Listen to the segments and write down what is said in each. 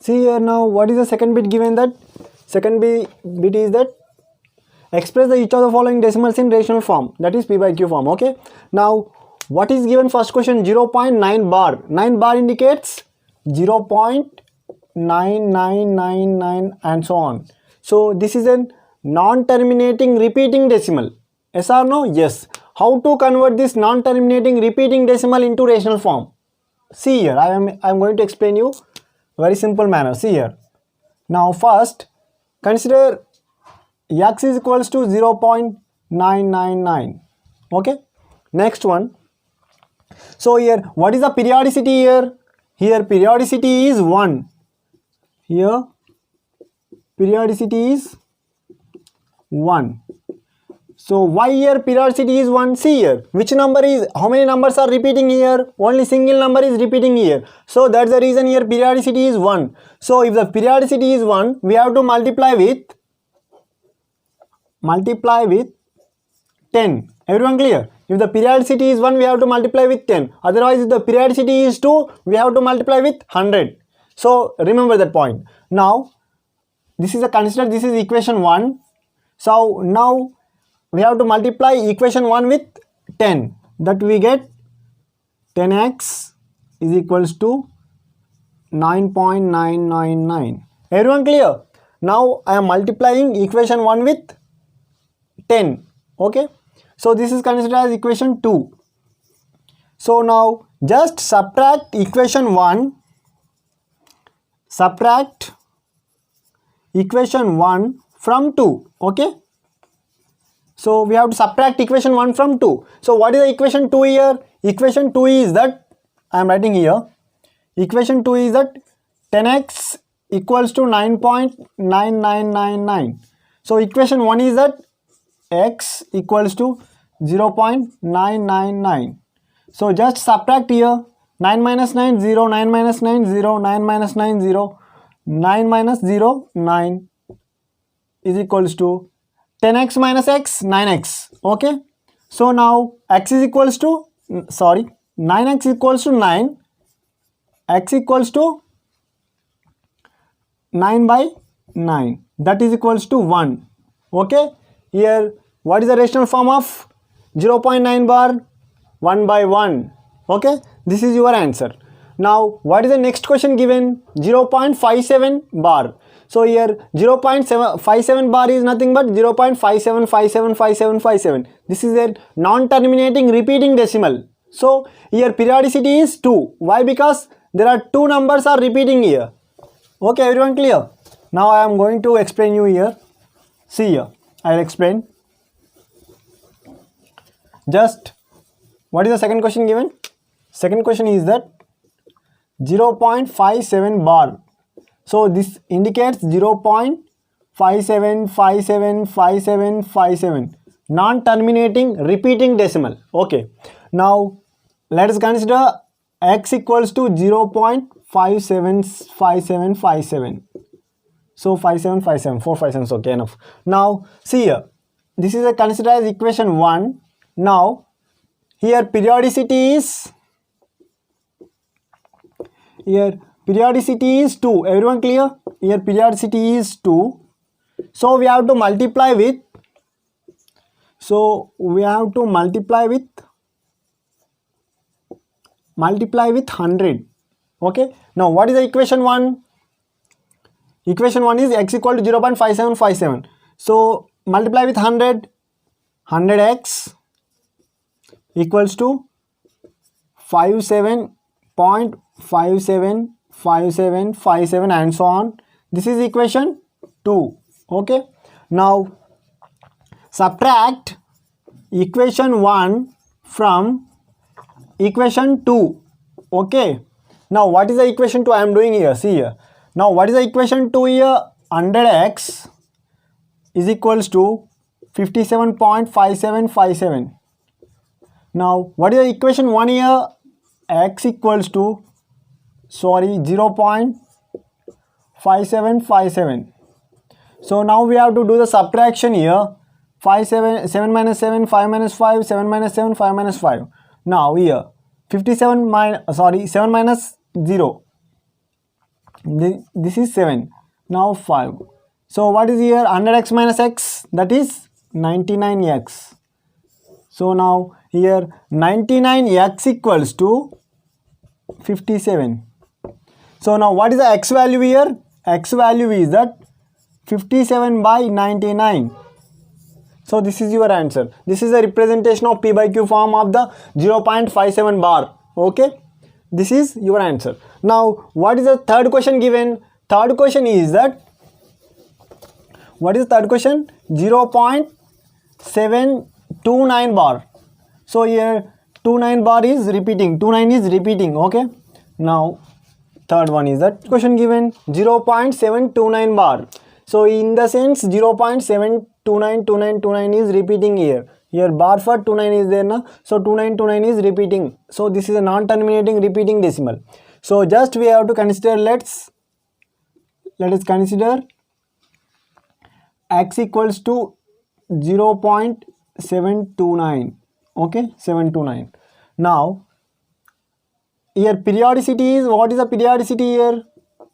See here now, what is the second bit given? That second bit is that express each of the following decimals in rational form, that is p by q form. Okay, now what is given first question? 0.9 bar. 9 bar indicates 0.9999 and so on. So this is a non-terminating repeating decimal. Yes or no? Yes. How to convert this non-terminating repeating decimal into rational form? See here, I am going to explain you very simple manner. See here. Now first consider x is equals to 0.999. Okay. Next one. So here, what is the periodicity here? Here periodicity is 1. Here periodicity is 1. So why here periodicity is 1? See here, which number is, how many numbers are repeating here? Only single number is repeating here. So that's the reason here periodicity is 1. So if the periodicity is 1, we have to multiply with 10. Everyone clear? If the periodicity is 1, we have to multiply with 10. Otherwise, if the periodicity is 2, we have to multiply with 100. So remember that point. Now, this is this is equation 1. So now we have to multiply equation 1 with 10. That we get 10x is equals to 9.999. Everyone clear? Now I am multiplying equation 1 with 10. Okay. So this is considered as equation 2. So now just subtract equation 1. Subtract equation 1 from 2. Okay. So we have to subtract equation 1 from 2. So what is the equation 2 here? Equation 2 is that, I am writing here, equation 2 is that 10x equals to 9.9999. So equation 1 is that x equals to 0.999. So just subtract here, 9 minus 9 0, 9 minus 9 0, 9 minus 9 0, 9 minus 0 9 is equals to 10x minus x, 9x. Okay. So now x is equals to, 9x equals to 9, x equals to 9 by 9, that is equals to 1. Okay. Here what is the rational form of 0.9 bar? 1 by 1. Okay. This is your answer. Now what is the next question given? 0.57 bar. So here 0.57 bar is nothing but 0.57575757. This is a non-terminating repeating decimal. So here periodicity is 2. Why? Because there are 2 numbers are repeating here. Okay, everyone clear? Now I am going to explain you here. See here, I will explain. Just, what is the second question given? Second question is that 0.57 bar. So this indicates 0.57575757, non-terminating repeating decimal. Okay. Now let us consider x equals to 0.575757. So 5757, 4 5 7, okay, enough. Now see here, this is considered as equation 1. Now here periodicity is, here periodicity is 2. Everyone clear? Here periodicity is 2. So we have to multiply with, multiply with 100. Okay. Now what is the equation 1? Equation 1 is x equal to 0.5757. So multiply with 100. 100x equals to 57.575757 and so on. This is equation 2. Okay. Now subtract equation 1 from equation 2. Okay. Now what is the equation 2 I am doing here? See here. Now what is the equation 2 here? 100x is equals to 57.5757. Now what is the equation 1 here? X equals to 0.5757. So now we have to do the subtraction here. 7 minus 7, 5 minus 5, 7 minus 7, 5 minus 5. Now here 7 minus 0. This is 7. Now 5. So what is here? 100x minus x, that is 99x. So now here 99x equals to 57. So now what is the x value here? X value is that 57 by 99. So this is your answer. This is a representation of P by Q form of the 0.57 bar. Okay. This is your answer. Now what is the third question given? Third question is that, what is the third question? 0.729 bar. So here 29 bar is repeating. 29 is repeating. Okay. Now third one is that question given 0.729 bar. So in the sense 0.7292929 is repeating here. Here bar for 29 is there na. So 2929 is repeating. So this is a non-terminating repeating decimal. So just we have to consider, let us consider x equals to 0.729. Okay, 729. Now here periodicity is, what is the periodicity here?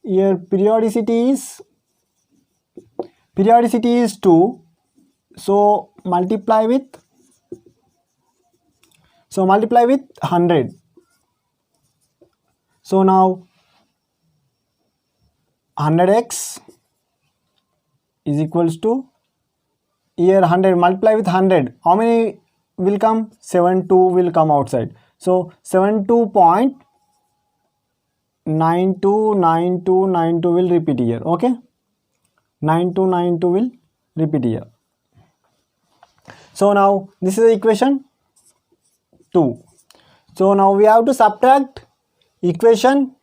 Here periodicity is 2. So multiply with 100. So now 100x is equals to, here 100 multiply with 100. How many will come? 72 will come outside. So 72.929292 will repeat here. Okay, 9292 will repeat here. So now this is equation 2. So now we have to subtract equation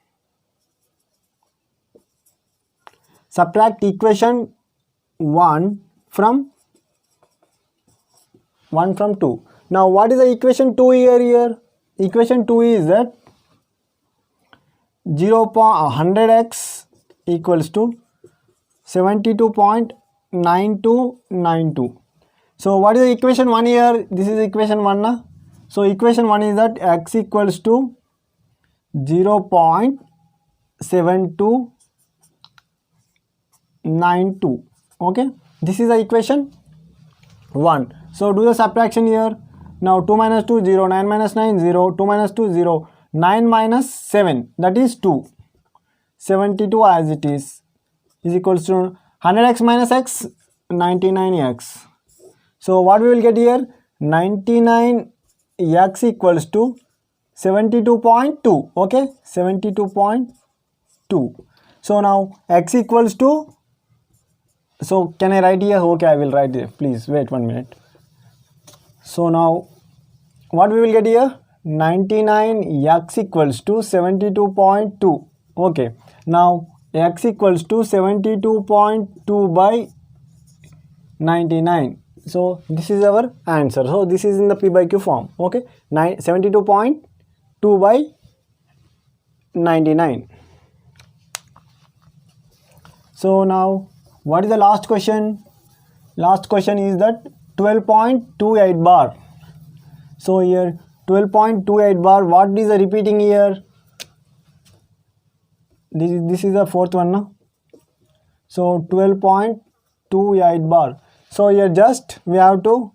1 from 2. Now what is the equation 2 here? Equation 2 is that 100x equals to 72.9292. So what is the equation 1 here? This is equation 1 na? So equation 1 is that x equals to 0.7292. Okay, this is the equation 1. So do the subtraction here. Now 2 minus 2 0, 9 minus 9 0, 2 minus 2 0, 9 minus 7, that is 2. 72 as it is equals to 100x minus x, 99x. So what we will get here? 99x equals to 72.2. Okay, 72.2. So now x equals to, so can I write here? Okay, I will write here. Please wait 1 minute. So now what we will get here? 99x equals to 72.2. Okay, now x equals to 72.2 by 99. So this is our answer. So this is in the P by Q form. Okay, 72.2 by 99. So now what is the last question? Last question is that 12.28 bar. So here 12.28 bar, what is the repeating here? This is the fourth one na? So 12.28 bar. So here just we have to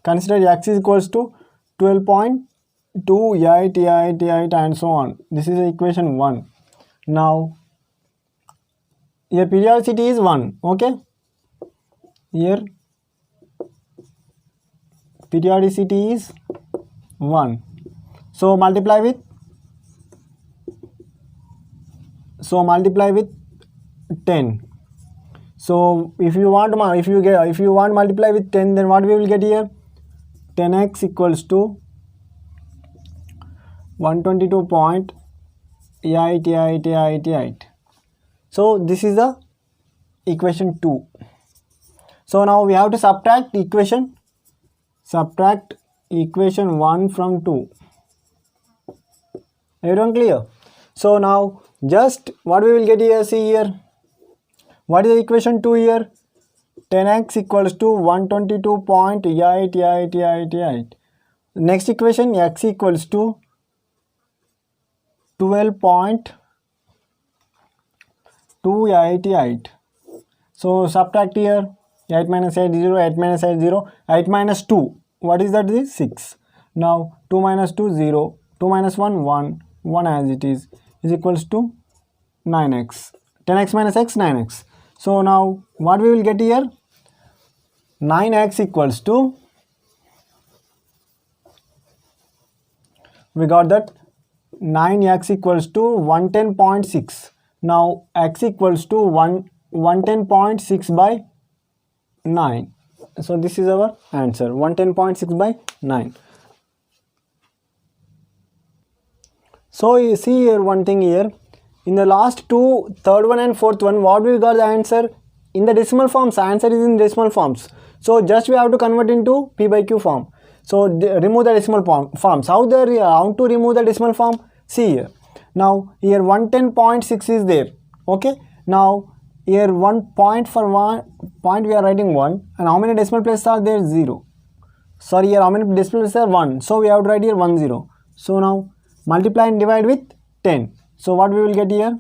consider x is equals to 12.2888 and so on. This is equation 1. Now here periodicity is 1. Okay, here periodicity is 1. So multiply with 10. So if you want multiply with 10, then what we will get here? 10x equals to 122.8888. So this is the equation 2. So now we have to subtract equation 1 from 2. Everyone clear? So now just what we will get here, see here, what is the equation 2 here? 10x equals to 122.8888. Next equation, x equals to 12.28 288. So subtract here, 8 minus 8 0, 8 minus 8 0, 8 minus 2, what is that? This 6. Now 2 minus 2 0, 2 minus 1 1 as it is equals to 9x. 10x minus x, 9x. So now what we will get here? 9x equals to, we got that 9x equals to 110.6. Now x equals to 110.6 by 9. So this is our answer, 110.6 by 9. So you see here one thing here, in the last two, third one and fourth one, what we got the answer? In the decimal forms, answer is in decimal forms. So just we have to convert into p by q form. So remove the decimal forms. How to remove the decimal form? See here. Now here 110.6 is there. Okay. Now here 1 point for 1 point we are writing 1, and how many decimal places are there? 0. Sorry, here how many decimal places are? 1. So we have to write here 1 0. So now multiply and divide with 10. So what we will get here?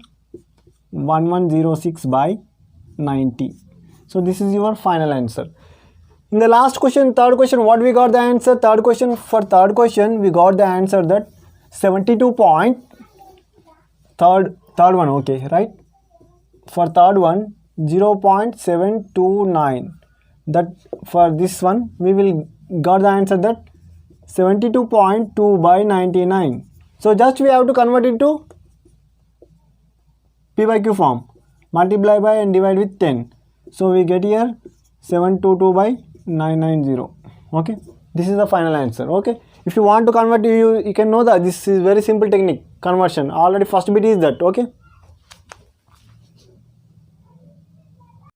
1106 by 90. So this is your final answer. In the last question, third question, what we got the answer? Third question, for third question we got the answer that 72 point, third one, okay, right? For third one 0.729. that for this one we will got the answer that 72.2 by 99. So just we have to convert into p by q form, multiply by and divide with 10. So we get here 722 by 990. Okay, this is the final answer. Okay, if you want to convert, you can know that this is very simple technique, conversion. Already first bit is that. Okay.